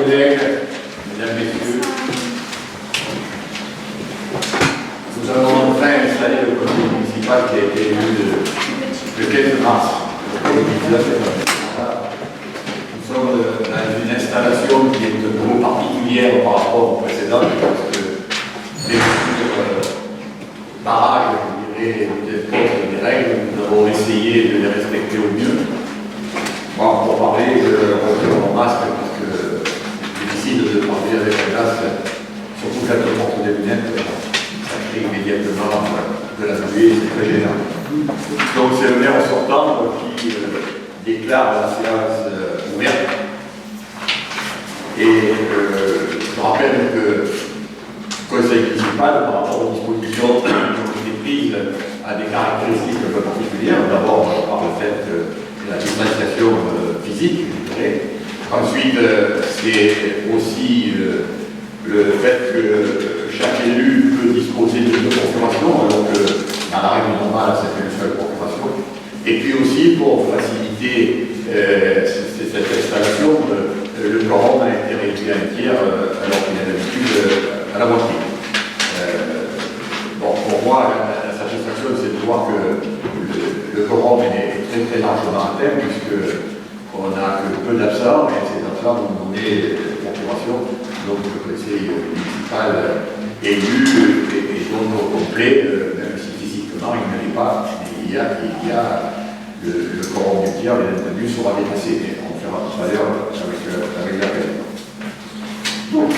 collègues, mesdames, messieurs, nous avons enfin installé le conseil municipal qui a été élu le 15 mars 2019. Nous sommes dans une installation qui est un peu particulière par rapport aux précédentes, parce que les barrages, je dirais, des règles, nous avons essayé de les respecter au mieux. Bon, pour parler, je retire mon masque parce que c'est difficile de parler avec un masque, surtout quand on porte des lunettes, ça crée immédiatement de la buée, c'est très gênant. Donc c'est le maire sortant qui déclare la séance ouverte. Et je rappelle que le conseil municipal, par rapport aux dispositions qui ont été prises, a des caractéristiques un peu particulières. D'abord par le fait que la distanciation physique, je dirais. Ensuite, c'est aussi le fait que chaque élu peut disposer de deux procurations, alors que dans la règle normale, c'est une seule procuration. Et puis aussi, pour faciliter cette installation, le quorum a été réduit à un tiers, alors qu'il est d'habitude à la moitié. Bon, pour moi, la satisfaction, c'est de voir que le quorum est très très largement atteint, puisqu'on n'a que peu d'absents, et ces absents vont donner procuration. Donc le conseil municipal élu est donc au complet, même si physiquement il ne l'est pas, il y a le quorum du tiers, bien entendu, sera dépassé, mais on fera tout à l'heure avec l'appel. Donc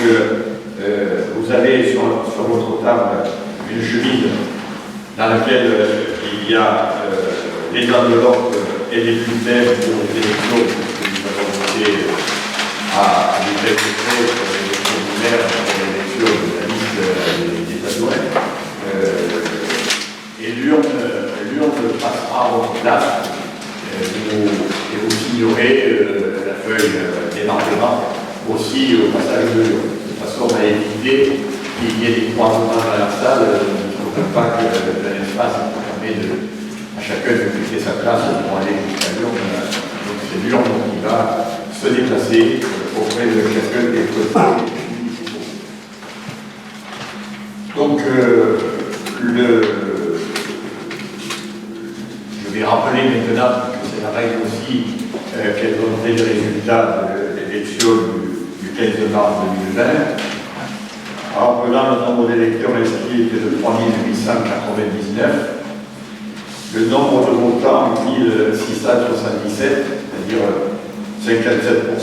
vous avez sur votre table une chemise dans laquelle il y a les enveloppes et les bulletins pour les élections que nous avons voté à vitesse de près pour l'élection du maire, pour l'élection de la liste des adjoints. Et l'urne passera à votre place et vous signerez la feuille d'émargement aussi au passage de l'urne, de façon à éviter qu'il y ait des croisements dans la salle. Il ne faudrait pas que l'espace permet à chacun de quitter sa place pour aller jusqu'à l'urne. Donc c'est l'urne qui va se déplacer auprès de chacun des côtés. Donc je vais rappeler maintenant que c'est la règle aussi qu'elle donnerait les résultats de l'élection du 15 mars 2020. En rappelant le nombre d'électeurs inscrits était de 3899. Le nombre de votants, 1677, c'est-à-dire 57%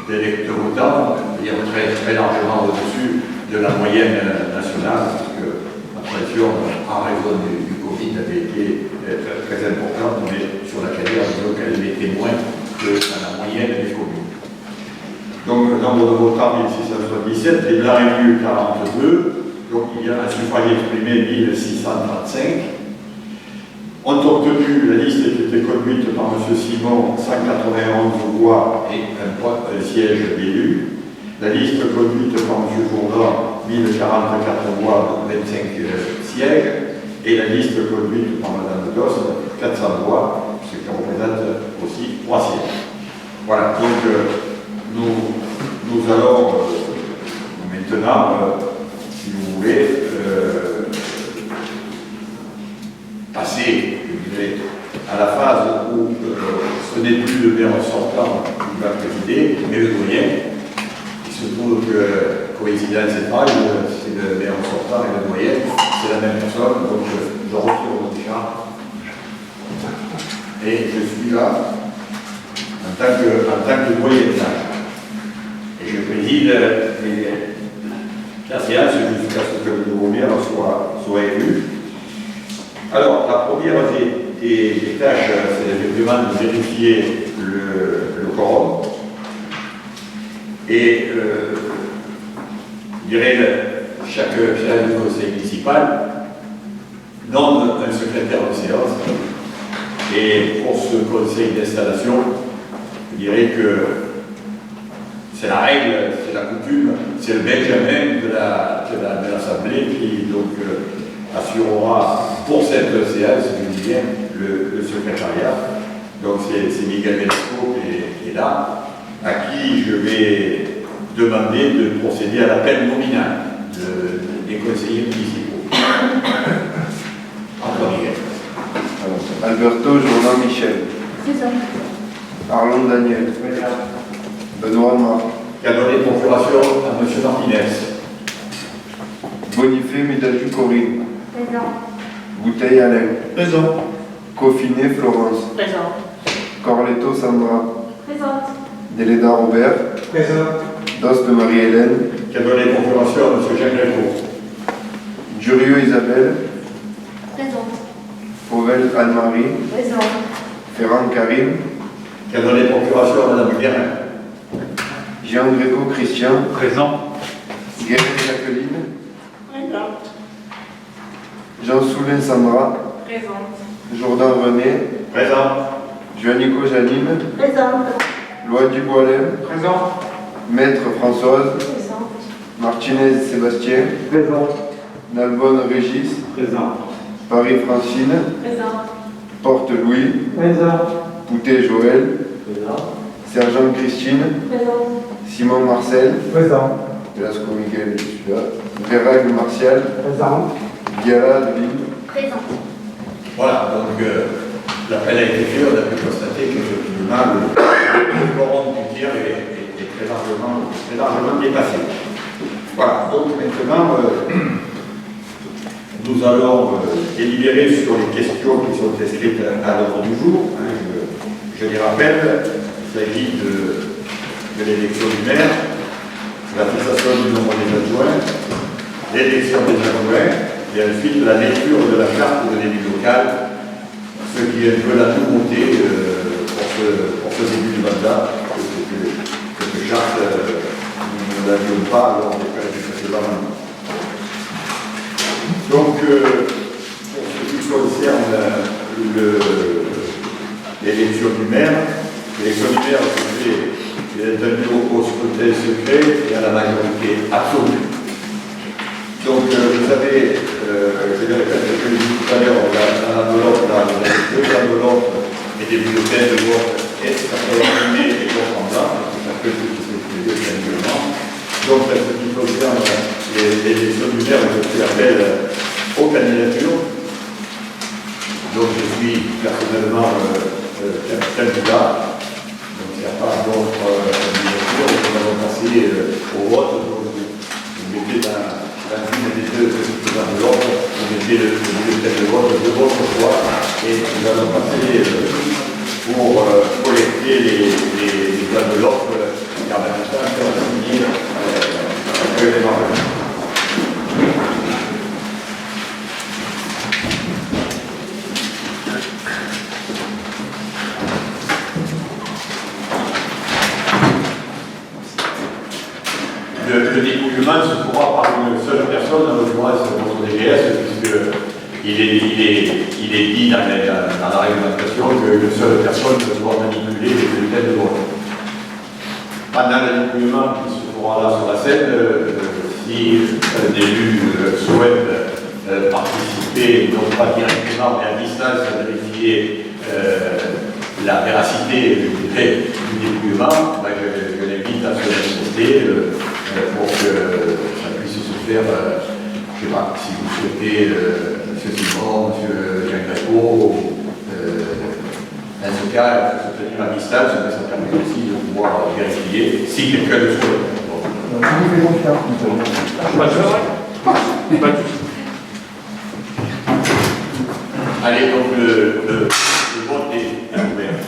d'électeurs votants, c'est-à-dire très, très largement au-dessus de la moyenne nationale, parce que la pression, en raison du Covid, avait été très importante, mais sur la carrière, disons qu'elle était moins que la moyenne des communes. Donc le nombre de votants, 1677, les blancs élus, 42, donc il y a un suffrage exprimé, 1635. Ont obtenu la liste qui était conduite par M. Simon, 191 voix et un siège d'élu. La liste conduite par M. Jourdan, 1044 voix, 25 sièges. Et la liste conduite par Mme Doss, 400 voix, ce qui représente aussi 3 sièges. Voilà, donc nous allons maintenant, si vous voulez, passer, je dirais, à la phase où ce n'est plus le maire sortant qui va présider, mais le doyen. Il se trouve que, coïncidence étrange, c'est le maire sortant et le doyen, c'est la même personne, donc je retire mon écharpe. Et je suis là en tant que doyen de l'âge. Et je préside la séance jusqu'à ce que le nouveau maire soit élu. Alors, la première des tâches, c'est effectivement de vérifier le quorum. Et je dirais, chaque chef du conseil municipal nomme un secrétaire de séance. Et pour ce conseil d'installation, je dirais que c'est la règle, c'est la coutume, c'est le Benjamin de l'Assemblée qui donc assurera pour cette séance, je dis bien, le secrétariat. Donc c'est Miguel Velasco qui est là. à qui je vais demander de procéder à l'appel nominal des conseillers municipaux. Antoine. Alberto Jourdan Michel. Présent. Arlon Daniel. Benoît Mar. Qui a donné procuration à M. Martinez. Bonifay Médaju Corinne. Présent. Bouteille Alain. Présent. Coffinet Florence. Présent. Corletto Sandra. Présente. Déléda Robert. Présent. Doste Marie-Hélène. Qui a donné procuration à M. Jacques Gréco. Durieux Isabelle. Présente. Fauvel Anne-Marie. Présent. Ferrand Karine. Qui a donné procuration à Mme Guérin. Jean Gréco Christian. Présent. Guérin Jacqueline. Présente. Jean Soulin Sandra. Présente. Jourdan René. Présent. Joannico Janine. Présente. Loi Duboilem. Présent. Maître Françoise. Présente. Martinez Sébastien. Présent. Nalbonne Régis. Présent. Paris Francine. Présent. Porte Louis. Présent. Poutet Joël. Présent. Sergent Christine. Présent. Simon Marcel. Présent. Velasco Miguel, je suis là. Véragle Martial. Présent. Viala Devine. Présente. Voilà, donc l'appel a été fait, on a pu constater qu'effectivement le quorum du tir est très largement dépassé. Voilà, donc maintenant nous allons délibérer sur les questions qui sont inscrites à l'ordre du jour. Je les rappelle, il s'agit de l'élection du maire, la fixation du nombre des adjoints, l'élection des adjoints, et ensuite la lecture de la charte de l'élu local, ce qui est un peu la nouveauté pour ce début du mandat, cette charte, nous ne l'avions pas lors des précédents. Donc, pour ce qui concerne l'élection du maire se fait bien entendu au scrutin secret et à la majorité absolue. Donc, vous savez, je le répète, ce que je dis tout à l'heure, dans l'enveloppe, vous avez deux enveloppes et des bulletins de vote extraordinaires et vote en blanc, ça peut se distribuer tranquillement. Donc, ce qui concerne les élections du maire, je fais appel aux candidatures. Donc, je suis personnellement candidat. Donc, il n'y a pas d'autres candidatures. Nous allons passer au vote. Donc, vous mettez dans une des deux enveloppes, vous mettez le bulletin de vote de votre choix et nous allons passer pour collecter les enveloppes et en même temps faire signer les membres. Le dépouillement se fera par une seule personne, en l'occurrence notre DGS, puisqu'il est dit dans la réglementation qu'une seule personne peut pouvoir manipuler les bulletins de vote. Pendant le dépouillement qui se fera là sur la scène, si un élu souhaite participer, non pas directement mais à distance, à vérifier la véracité du dépouillement, je l'invite à se manifester pour que ça puisse se faire, je ne sais pas, si vous souhaitez, M. Simon, M. Jean Gréco, dans ce cas, se tenir à distance, mais ça permet aussi de pouvoir vérifier si quelqu'un le souhaite. Allez, donc le vote est ouvert.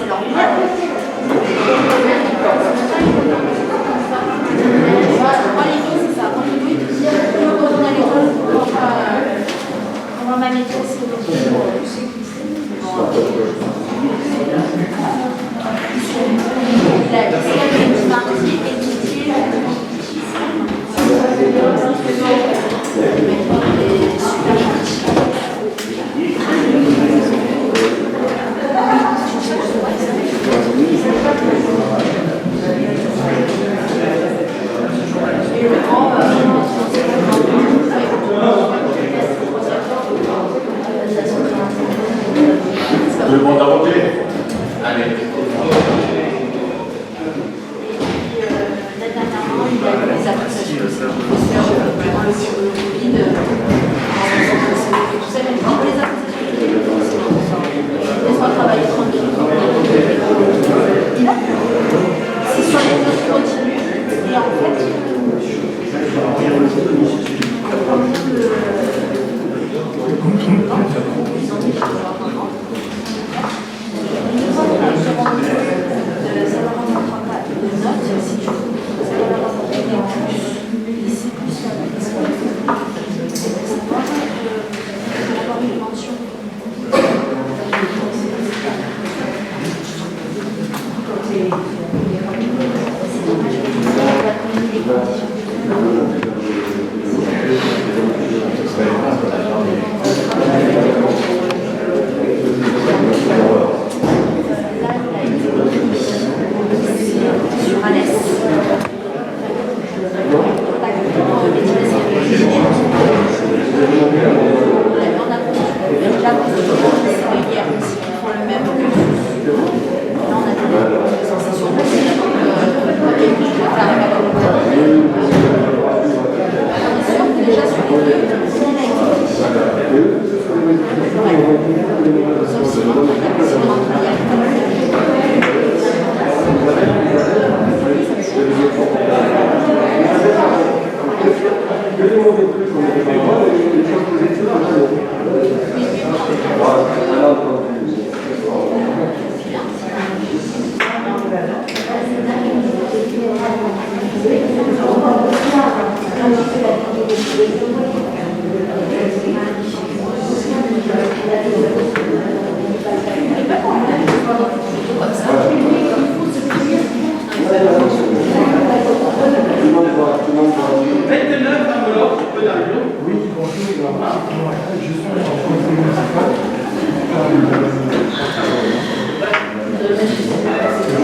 C'est leur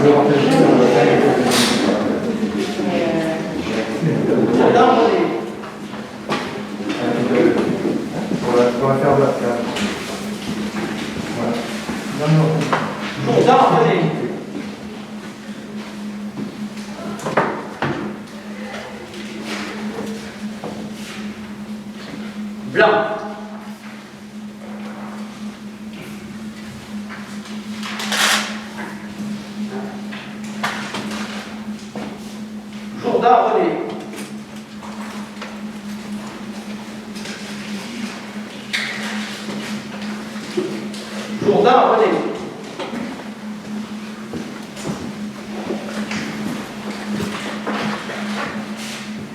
Jourdain René. On va faire la carte. Voilà. Non, non. Jourdain René. Blanc. Jourdain René. Jourdain René.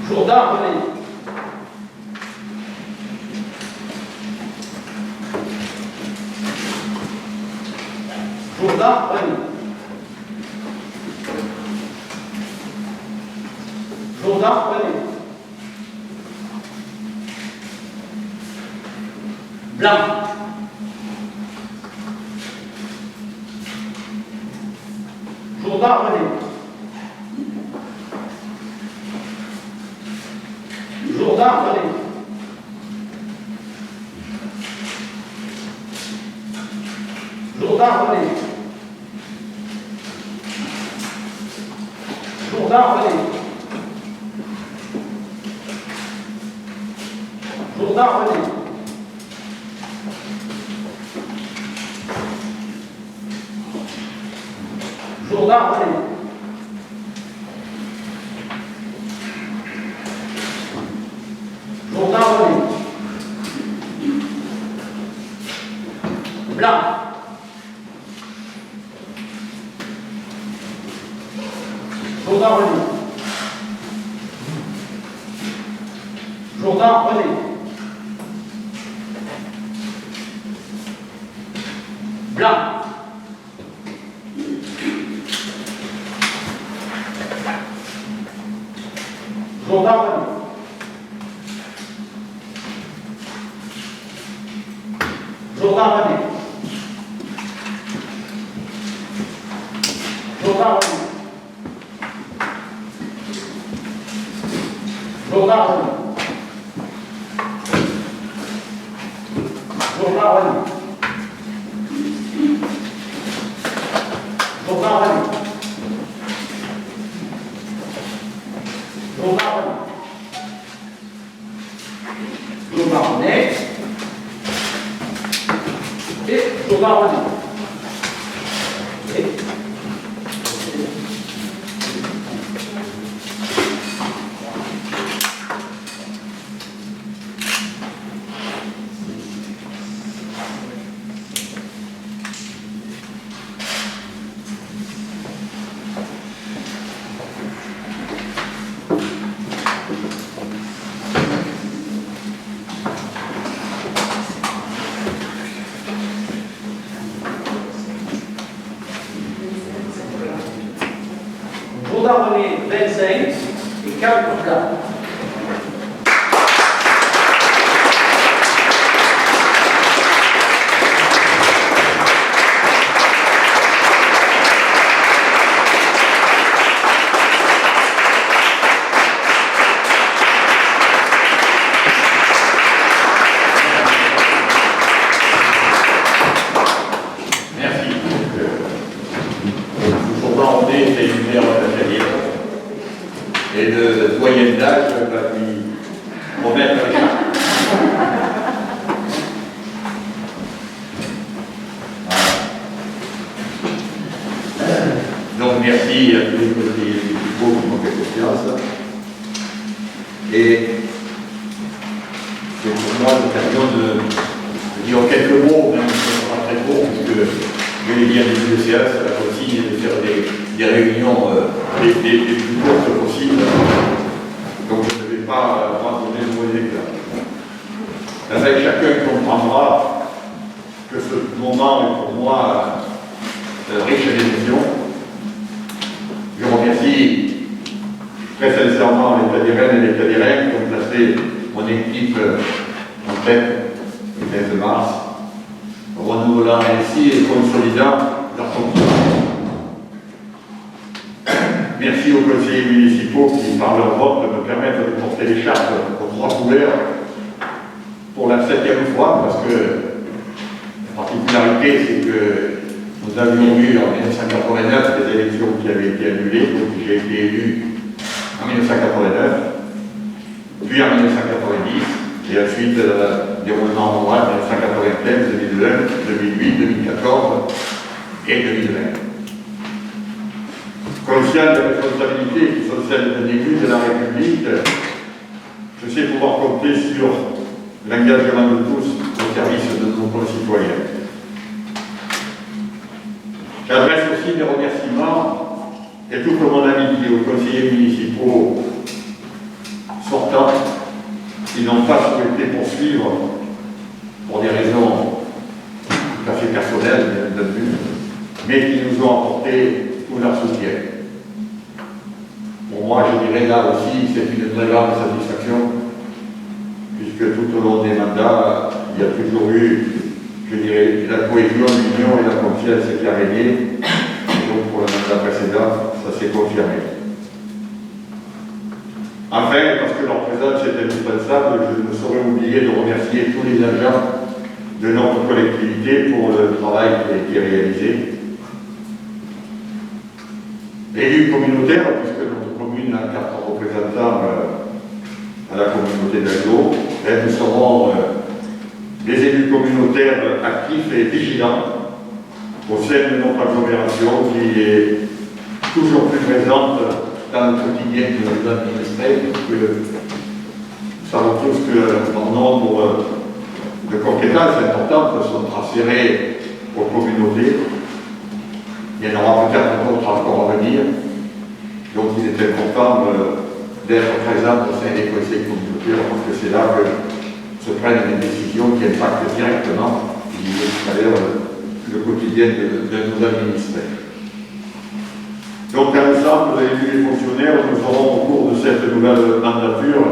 Jourdain René. Jourdain René. Jourdain René. Blanc. Jourdain René. Jourdain René. Jourdain René. Jourdain René. Jourdain René. Jourdain René. Jourdain René. Blanc. Jourdain René. Jourdain René. Blanc. Jourdain René. Jourdain René. Jourdain René. Jourdain René. Jourdain René. Jourdain René. Jourdain René. Jourdain René. Et Jourdain René. Et Jourdain René 25 et 4 blancs. Merci. Jourdain René, c'est une mère d'atelier. Et le doyen d'âge va lui remettre les cartes. Voilà. Donc merci à tous les conseillers municipaux qui m'ont fait confiance. Et c'est pour moi l'occasion de dire quelques mots, même si ce ne sera pas très court, puisque je l'ai dit à début de séance, la consigne est de faire des réunions les plus courtes possibles. Donc je ne vais pas donner de mauvais éclats. Avec chacun comprendra que ce moment est pour moi riche d'émotions. Je remercie très sincèrement les Cadiraines et les Cadirains qui ont placé mon équipe en tête le 15 mars, renouvelant ainsi et consolidant leur confiance. merci aux conseillers municipaux qui, par leur vote, me permettent de porter les chartes aux 3 couleurs pour la 7e fois, parce que la particularité, c'est que nous avions eu en 1989 des élections qui avaient été annulées, donc j'ai été élu en 1989, puis en 1990, et ensuite déroulement en mois 1995, 2001, 2008, 2014 et 2020. Conscient des responsabilités qui sont celles d'un élu de la République, je sais pouvoir compter sur l'engagement de tous au service de nos concitoyens. J'adresse aussi mes remerciements et toute mon amitié aux conseillers municipaux sortants qui n'ont pas souhaité poursuivre pour des raisons tout à fait personnelles, bien entendu, mais qui nous ont apporté tout leur soutien. Pour moi, je dirais là aussi, c'est une très grande satisfaction, puisque tout au long des mandats, il y a toujours eu, je dirais, la cohésion, l'union et la confiance qui a régné. Et donc, pour le mandat précédent, ça s'est confirmé. Enfin, parce que leur présence est indispensable, je ne saurais oublier de remercier tous les agents de notre collectivité pour le travail qui a été réalisé. Élus communautaires, puisque notre commune a 4 représentants à la communauté d'Aglo, et nous serons des élus communautaires actifs et vigilants au sein de notre agglomération qui est toujours plus présente dans le quotidien de nos administrés, puisque nous savons tous qu'un nombre de compétences importantes sont transférées aux communautés. Il y en aura peut-être d'autres encore à venir. Donc il est important d'être présent au sein des conseils communautaires parce que c'est là que se prennent des décisions qui impactent directement, je disais tout à l'heure, le quotidien de nos administrés. Donc, ensemble, les élus et fonctionnaires, nous aurons au cours de cette nouvelle mandature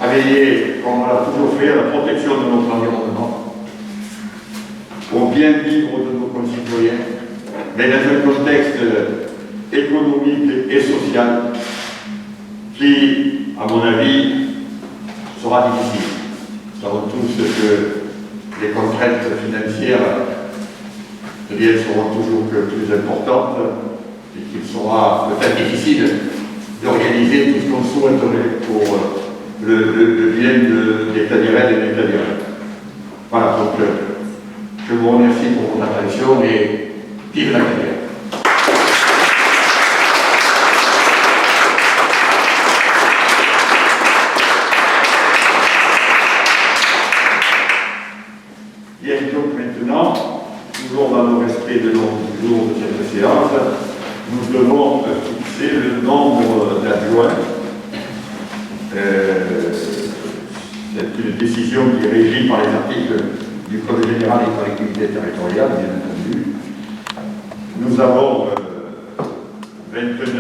à veiller, comme on l'a toujours fait, à la protection de notre environnement, au bien vivre de nos concitoyens, mais dans un contexte économique et social qui, à mon avis, sera difficile. Nous savons tous que les contraintes financières seront toujours plus importantes et qu'il sera peut-être difficile d'organiser tout ce qu'on souhaiterait pour le bien des Taniérelles et des Taniérelles. Voilà, donc je vous remercie pour votre attention et vive la carrière. Bien, donc maintenant, toujours dans le respect de l'ordre du jour de cette séance, nous devons fixer le nombre d'adjoints. C'est une décision qui est régie par les articles du Code général des collectivités territoriales, bien entendu. Nous avons 29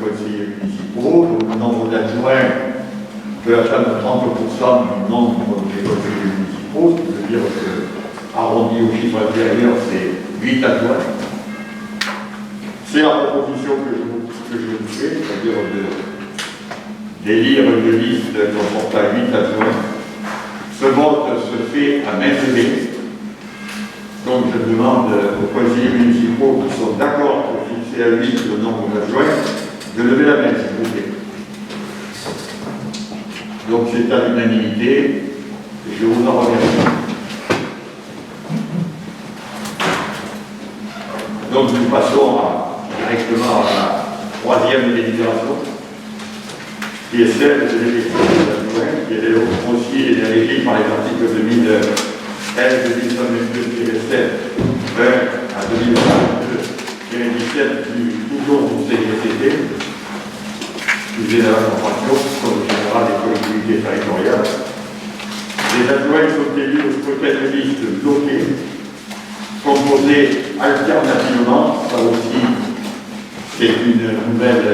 conseillers municipaux, donc le nombre d'adjoints peut atteindre 30% du nombre des conseillers municipaux, ce qui veut dire que, arrondi au chiffre inférieur, c'est 8 adjoints. C'est la proposition que je vous fais, c'est-à-dire d'élire une liste comportant 8 adjoints. Ce vote se fait à main levée. Donc je demande aux conseillers municipaux qui sont d'accord pour fixer à 8 le nombre d'adjoints de lever la main, s'il vous plaît. Donc c'est à l'unanimité. Je vous en remercie. Donc nous passons directement à la troisième délibération, qui est celle de l'élection des adjoints, qui est aussi régie par les articles 2000 L 2122-7 à 2022-17 toujours du CGCT, sujet de la compréhension, Code général des collectivités territoriales. Les adjoints sont élus au scrutin de liste bloquée, composée alternativement, ça aussi c'est une nouvelle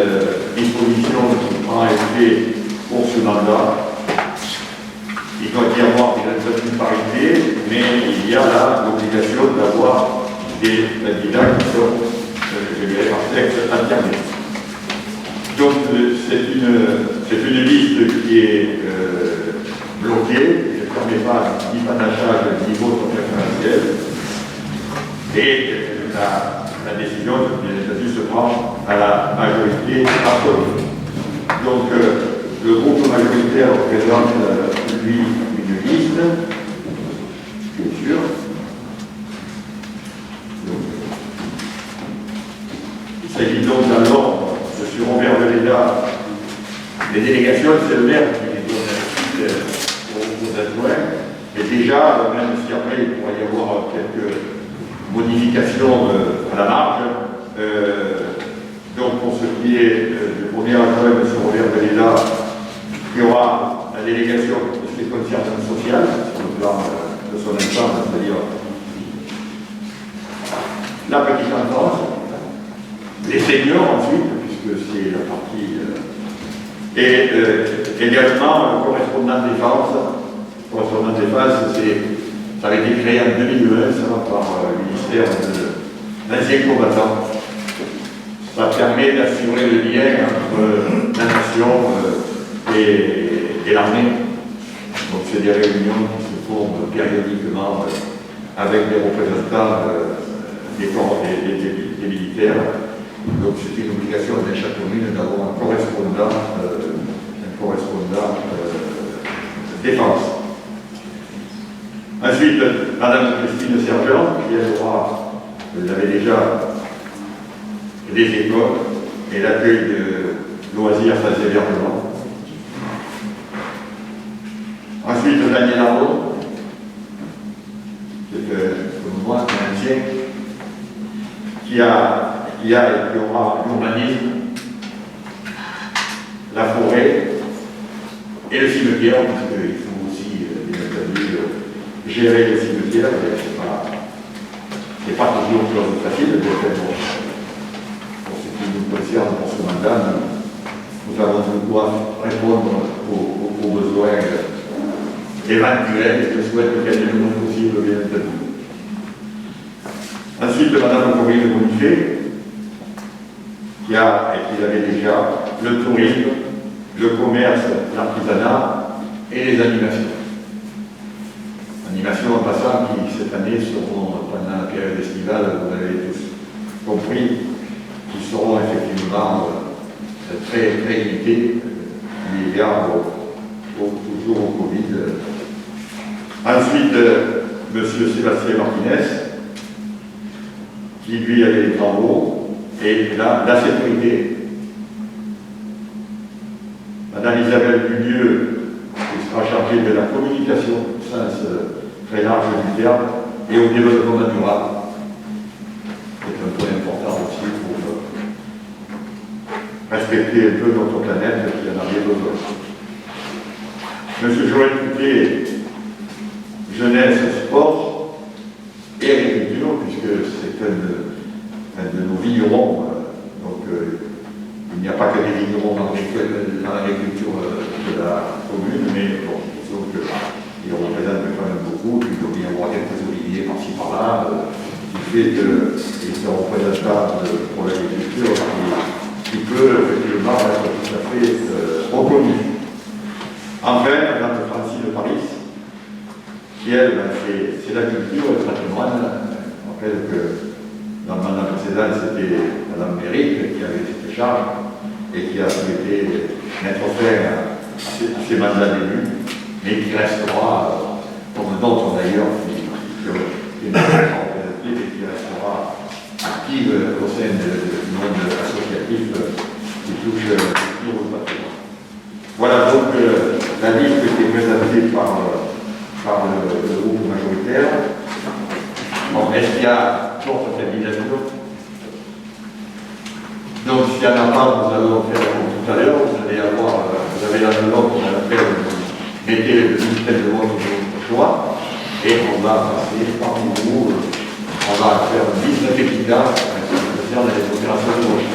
disposition qui prend effet pour ce mandat. Il doit y avoir une parité, mais il y a là l'obligation d'avoir des candidats qui sont, je dirais, par sexe alterné. c'est une liste qui est bloquée, qui ne permet pas ni panachage ni vote préférentiel. Et la décision, bien entendu, se prend à la majorité absolue. Donc, le groupe majoritaire présente, lui, une liste, bien sûr. Donc, il s'agit donc d'un ordre de M. Robert Veleda. Les délégations, c'est le maire qui les donne aux adjoints. Et déjà, même si après il pourrait y avoir quelques modifications à la marge, donc pour ce qui est du premier adjoint, M. Robert Veleda, il y aura la délégation pour tout ce qui est concertation sociale, sur le plan de son ensemble, c'est-à-dire la petite enfance, les seniors ensuite, puisque c'est la partie, et également le correspondant défense. Le correspondant défense, ça avait été créé en 2020, ça va par le ministère de l'ancien combattant. Ça permet d'assurer le lien entre la nation et l'armée. Donc c'est des réunions qui se font périodiquement avec des représentants des corps des militaires. Donc c'est une obligation de chaque commune d'avoir un correspondant défense. Ensuite, Madame Christine Sergent, qui elle aura, vous l'avez déjà, des écoles et l'accueil de loisirs sans hébergement. Ensuite, Daniel Arnaud, qui est comme moi un ancien, qui a et qui aura l'urbanisme, la forêt et le cimetière, parce qu'il faut aussi, bien entendu, gérer le cimetière. C'est pas toujours chose facile de faire. Pour ce qui nous concerne pour ce mandat, nous avons devoir répondre aux besoins éventuels et je souhaite qu'il y ait le moins possible, bien entendu. Ensuite, Madame Corinne Bonifay, qui avait déjà le tourisme, le commerce, l'artisanat et les animations. Animations en passant qui, cette année, seront, pendant la période estivale, vous l'avez tous compris, qui seront effectivement très, très limitées, liées toujours au Covid. Ensuite, M. Sébastien Martinez, qui lui avait les travaux, et la sécurité. Madame Isabelle Dulieu, qui sera chargée de la communication au sens très large du terme, et au développement durable. C'est un point important aussi pour respecter un peu notre planète qui en a bien besoin. Monsieur Joël Coutet, jeunesse, sport et agriculture, puisque c'est un de nos vignerons. Donc il n'y a pas que des vignerons dans l'agriculture de la commune, mais bon, disons qu'ils représentent quand même beaucoup, puis il doit y avoir quelques oliviers par-ci par-là, qui fait qu'ils sont représentants pour l'agriculture qui peut effectivement être tout à fait reconnu. Enfin, Mme Francine Paris, qui elle, c'est la culture et le patrimoine. Je rappelle que dans le mandat précédent, c'était Mme Méric qui avait cette charge et qui a souhaité mettre fin à ses mandats d'élus, mais qui restera, comme d'autres d'ailleurs, qui est représentative et qui restera active au sein du monde associatif qui touche au patrimoine. Voilà donc la liste qui est présentée par le groupe majoritaire. Bon, est-ce qu'il y a d'autres candidatures? Donc, s'il n'y en a pas, nous allons faire comme tout à l'heure. Vous allez avoir, vous avez l'enveloppe dans laquelle vous mettez le bulletin de vote de votre choix. Et on va passer parmi vous, on va faire 19 équipements qui concernent les opérations de vote.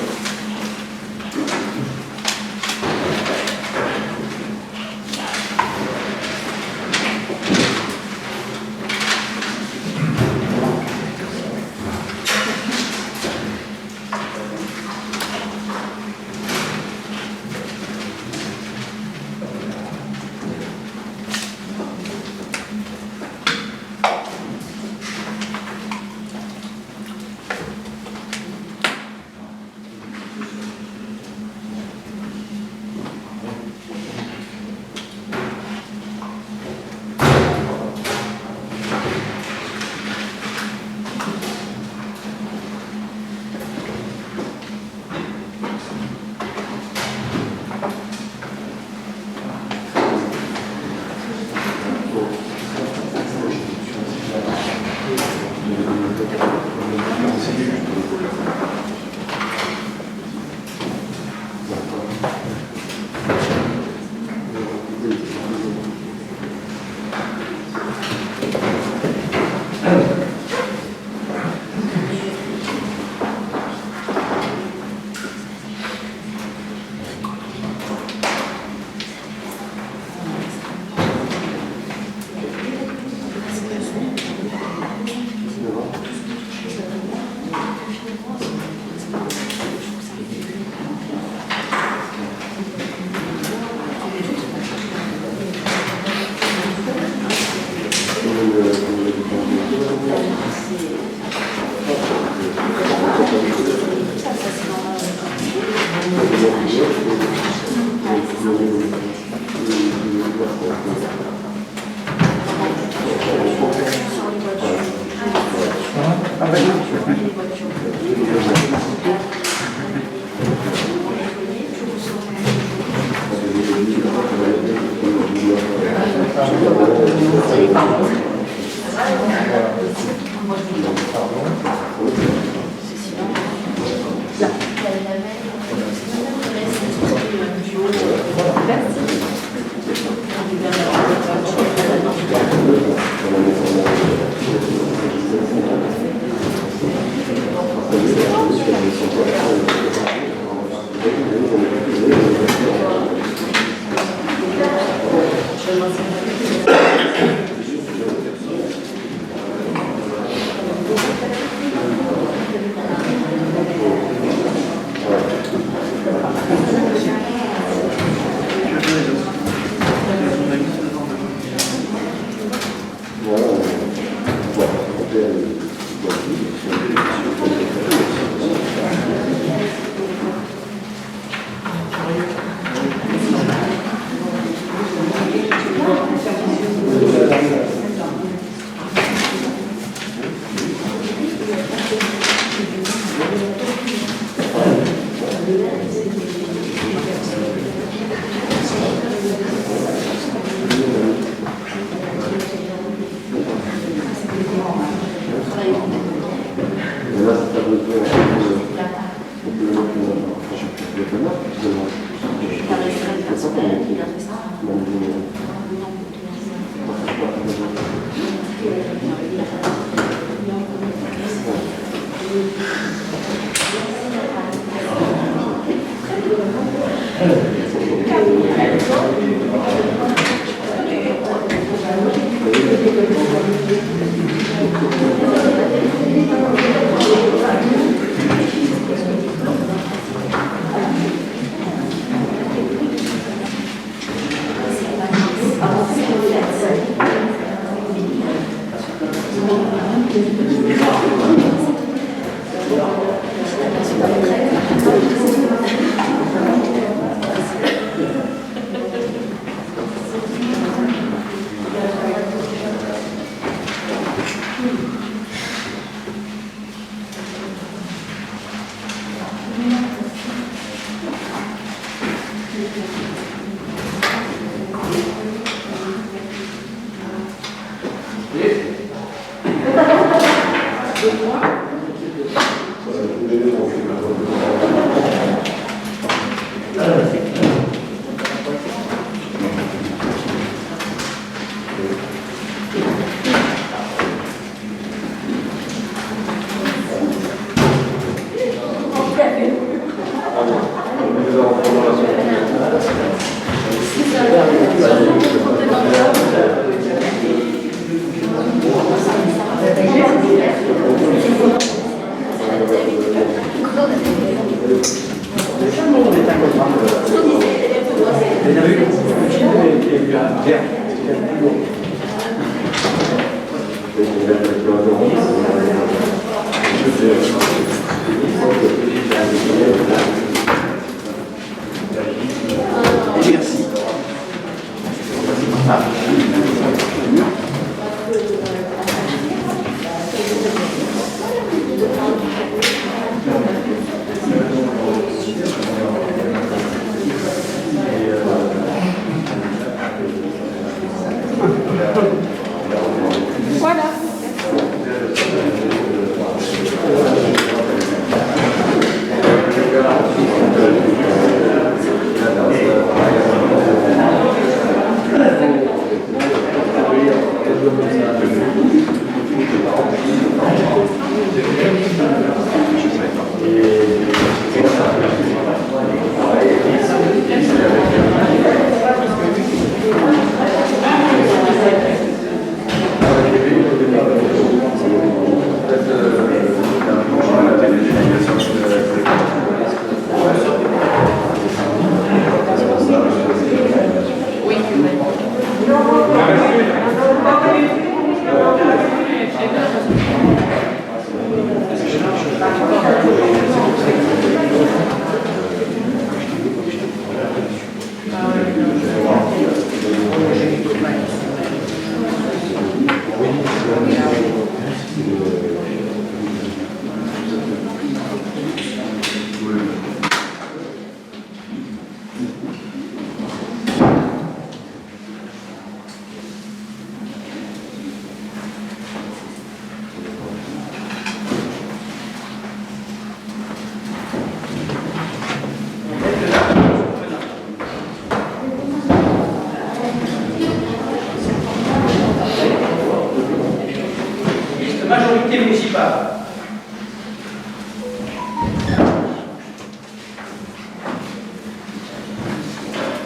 municipale.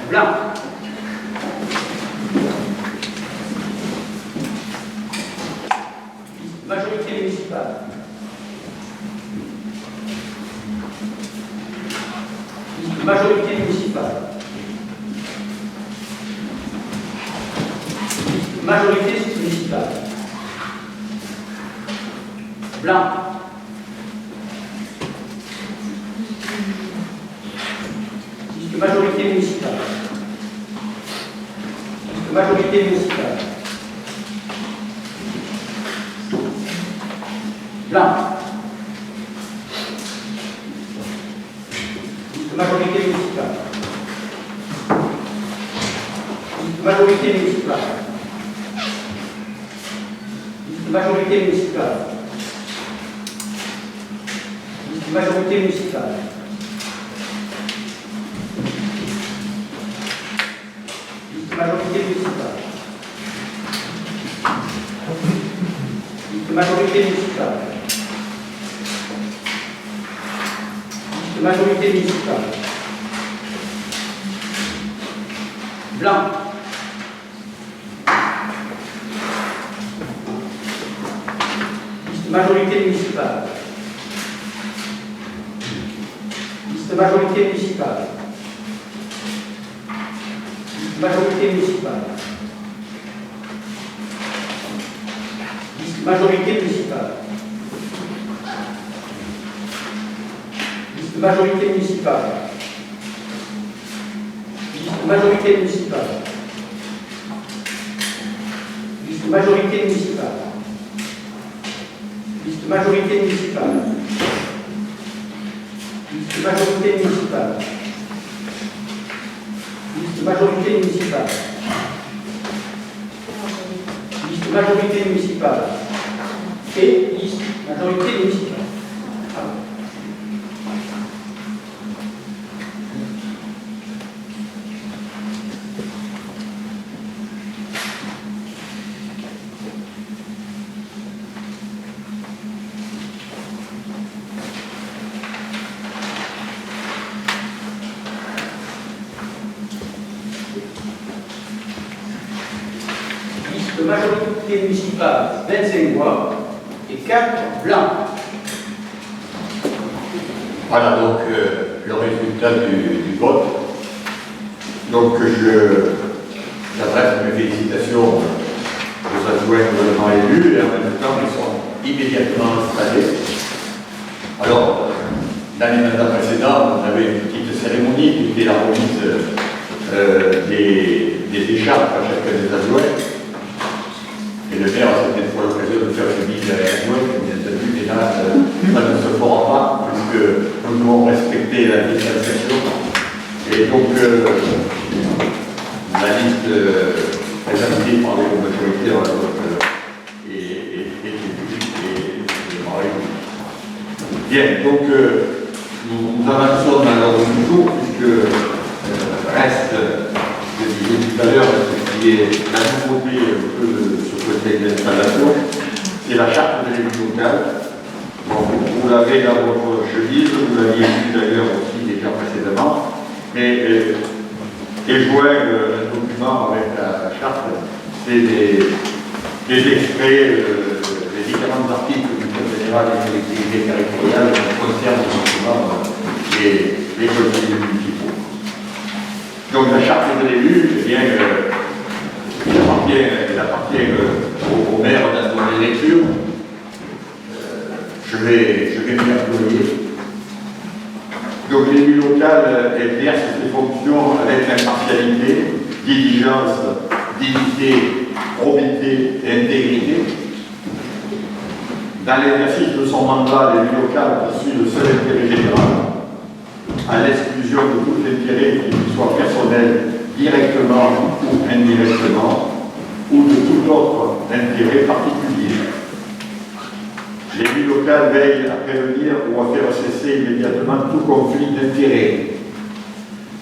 Blanc. Majorité municipale. Majorité municipale. Majorité municipale. Blanc. Majorité municipale. Majorité municipale. Blanc. Majorité municipale. Majorité municipale. Majorité municipale. Majorité municipale. Majorité municipale. Majorité municipale. Majorité municipale. Blanc. Majorité municipale. Majorité municipale. Majorité municipale. Majorité municipale. Majorité municipale. Majorité municipale. Majorité municipale. Majorité municipale. Majorité municipale. Majorité municipale. Majorité municipale. Et liste majorité municipale. Majorité municipale, 25 voix et 4 blancs. Voilà donc le résultat du vote. Donc j'adresse mes félicitations aux adjoints nouvellement élus et en même temps ils sont immédiatement installés. Alors, dans les mandats précédents, on avait une petite cérémonie qui était la remise des écharpes à chacun des adjoints. Et le maire, c'était pour l'occasion de faire une mise à l'adjoint, bien entendu, mais là, ça ne se fera pas, puisque nous devons respecter la distanciation. Et donc, la liste présentée par les majoritaires est bien, donc nous avançons dans l'ordre du jour, puisque reste, je disais tout à l'heure, ce qui est la nouveauté un peu de ce côté d'installation, c'est la charte de l'élu local. Bon, vous l'avez dans votre chemise, vous l'aviez vu d'ailleurs aussi déjà précédemment, mais et joint un document avec la charte, c'est des extraits des différents articles du Code général des collectivités territoriales qui concernent justement les collectivités municipaux. Donc la charte de l'élu, eh bien, elle appartient au maire dans son électure. Je vais m'y employer. Donc l'élu local exerce ses fonctions avec impartialité, diligence, dignité, probité et intégrité. Dans l'exercice de son mandat, l'élu local poursuit le seul intérêt général, à l'exclusion de tout intérêt qui soit personnel, directement ou indirectement, ou de tout autre intérêt particulier. L'élu local veille à prévenir ou à faire cesser immédiatement tout conflit d'intérêts.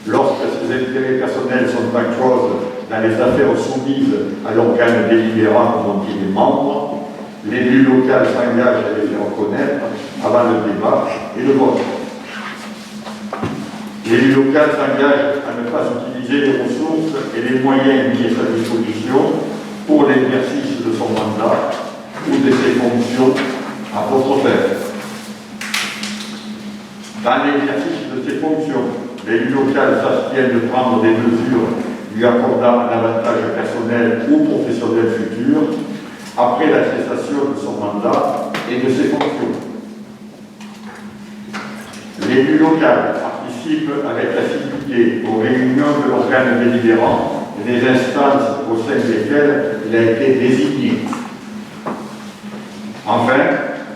Lorsque ces intérêts personnels sont en cause dans les affaires soumises à l'organe délibérant dont il est membre, L'élu local s'engage à les faire reconnaître avant le débat et le vote. L'élu local s'engage à ne pas utiliser les ressources et les moyens mis à sa disposition pour l'exercice de son mandat ou de ses fonctions à votre fait. Dans l'exercice de ses fonctions, l'élu local s'abstient de prendre des mesures lui accordant un avantage personnel ou professionnel futur après la cessation de son mandat et de ses fonctions. L'élu local participe avec assiduité aux réunions de l'organe délibérant et des instances au sein desquelles il a été désigné. Enfin,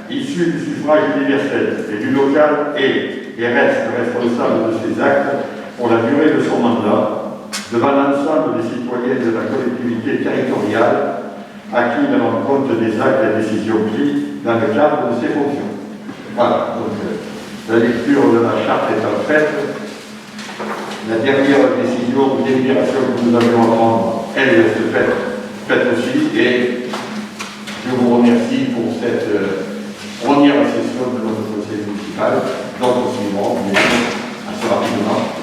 issu du suffrage universel, l'élu local est et reste responsable de ses actes pour la durée de son mandat devant l'ensemble des citoyens de la collectivité territoriale à qui il rend compte des actes et décisions pris dans le cadre de ses fonctions. Voilà, donc la lecture de la charte étant faite, la dernière décision ou délibération que nous avions à prendre, elle se fait aussi, et je vous remercie pour cette première session de notre conseil municipal. Donc, nous suivrons assez rapidement.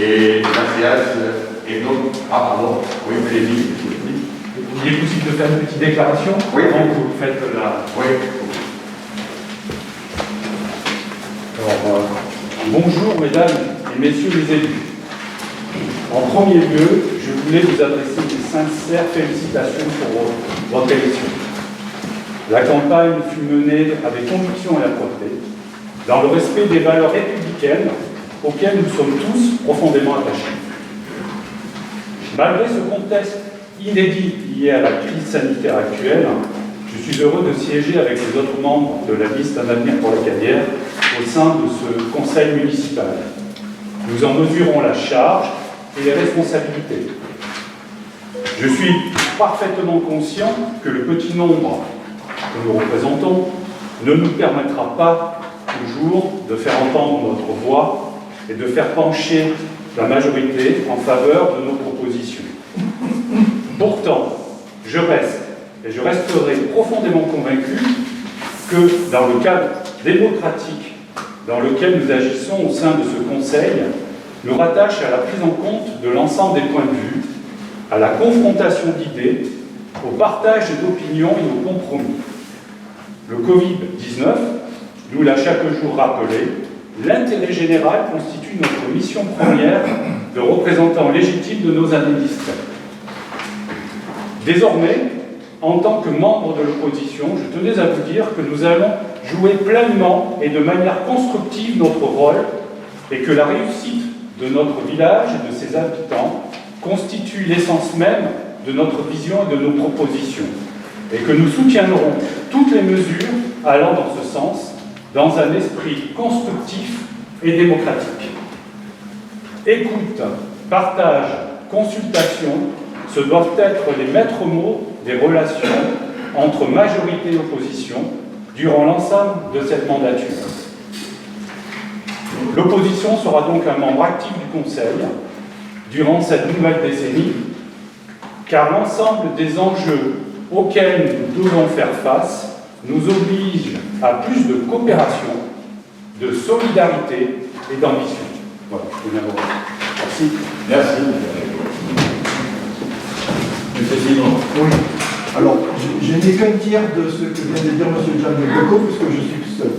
Et la séance est donc. Ah, pardon, oui, allez-y. Il est possible de faire une petite déclaration Oui. avant que vous faites la... Oui. Alors, bonjour mesdames et messieurs les élus. En premier lieu, je voulais vous adresser des sincères félicitations pour votre élection. La campagne fut menée avec conviction et âpreté, dans le respect des valeurs républicaines auxquelles nous sommes tous profondément attachés. Malgré ce contexte inédit lié à la crise sanitaire actuelle, je suis heureux de siéger avec les autres membres de la liste Un avenir pour la Cadière au sein de ce conseil municipal. Nous en mesurons la charge et les responsabilités. Je suis parfaitement conscient que le petit nombre que nous représentons ne nous permettra pas toujours de faire entendre notre voix et de faire pencher la majorité en faveur de nos propositions. Pourtant, je reste et je resterai profondément convaincu que dans le cadre démocratique dans lequel nous agissons au sein de ce Conseil nous rattache à la prise en compte de l'ensemble des points de vue, à la confrontation d'idées, au partage d'opinions et au compromis. Le Covid-19 nous l'a chaque jour rappelé, l'intérêt général constitue notre mission première de représentant légitime de nos administrés. Désormais, en tant que membre de l'opposition, je tenais à vous dire que nous allons jouer pleinement et de manière constructive notre rôle et que la réussite de notre village et de ses habitants constitue l'essence même de notre vision et de nos propositions et que nous soutiendrons toutes les mesures allant dans ce sens dans un esprit constructif et démocratique. Écoute, partage, consultation, ce doivent être les maîtres mots des relations entre majorité et opposition durant l'ensemble de cette mandature. L'opposition sera donc un membre actif du Conseil durant cette nouvelle décennie, car l'ensemble des enjeux auxquels nous devons faire face nous oblige à plus de coopération, de solidarité et d'ambition. Voilà, je viens de vous remercier. Merci. Monsieur Simon. Oui. Alors, je n'ai qu'un tiers de ce que vient de dire M. Jean de Bocco, puisque je suis seul.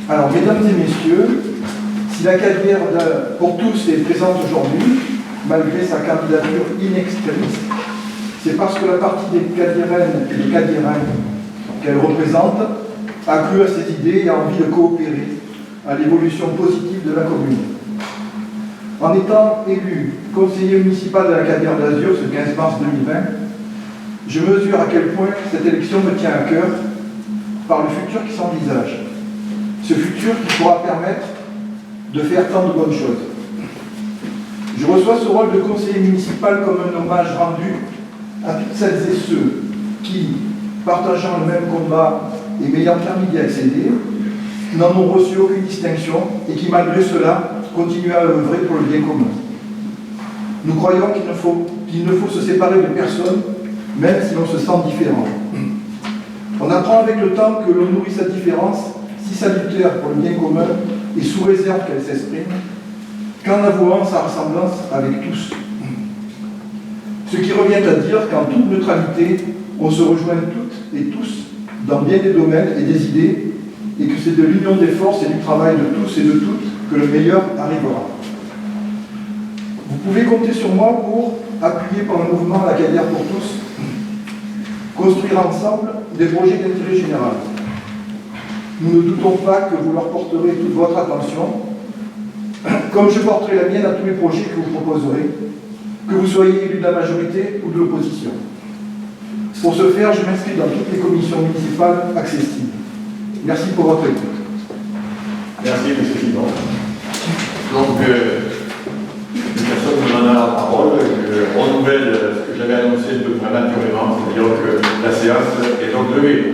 Alors, mesdames et messieurs, si la Cadière pour tous est présente aujourd'hui, malgré sa candidature in extremis, c'est parce que la partie des Cadiéraines et des Cadiérains qu'elle représente a cru à ses idées et a envie de coopérer à l'évolution positive de la commune. En étant élu conseiller municipal de la Cadière d'Azur ce 15 mars 2020, je mesure à quel point cette élection me tient à cœur par le futur qui s'envisage. Ce futur qui pourra permettre de faire tant de bonnes choses. Je reçois ce rôle de conseiller municipal comme un hommage rendu à toutes celles et ceux qui, partageant le même combat et m'ayant permis d'y accéder, n'en ont reçu aucune distinction et qui, malgré cela, continuent à œuvrer pour le bien commun. Nous croyons qu'il ne faut se séparer de personne, même si l'on se sent différent. On apprend avec le temps que l'on nourrit sa différence, si salutaire pour le bien commun et sous réserve qu'elle s'exprime, qu'en avouant sa ressemblance avec tous. Ce qui revient à dire qu'en toute neutralité, on se rejoint toutes et tous dans bien des domaines et des idées, et que c'est de l'union des forces et du travail de tous et de toutes que le meilleur arrivera. Vous pouvez compter sur moi pour, appuyer par le mouvement Lacadière pour tous, construire ensemble des projets d'intérêt général. Nous ne doutons pas que vous leur porterez toute votre attention, comme je porterai la mienne à tous les projets que vous proposerez, que vous soyez élu de la majorité ou de l'opposition. Pour ce faire, je m'inscris dans toutes les commissions municipales accessibles. Merci pour votre écoute. Merci, M. Simon. Donc, personne ne m'en a la parole. Je renouvelle ce que j'avais annoncé un peu prématurément, c'est-à-dire que la séance est donc levée.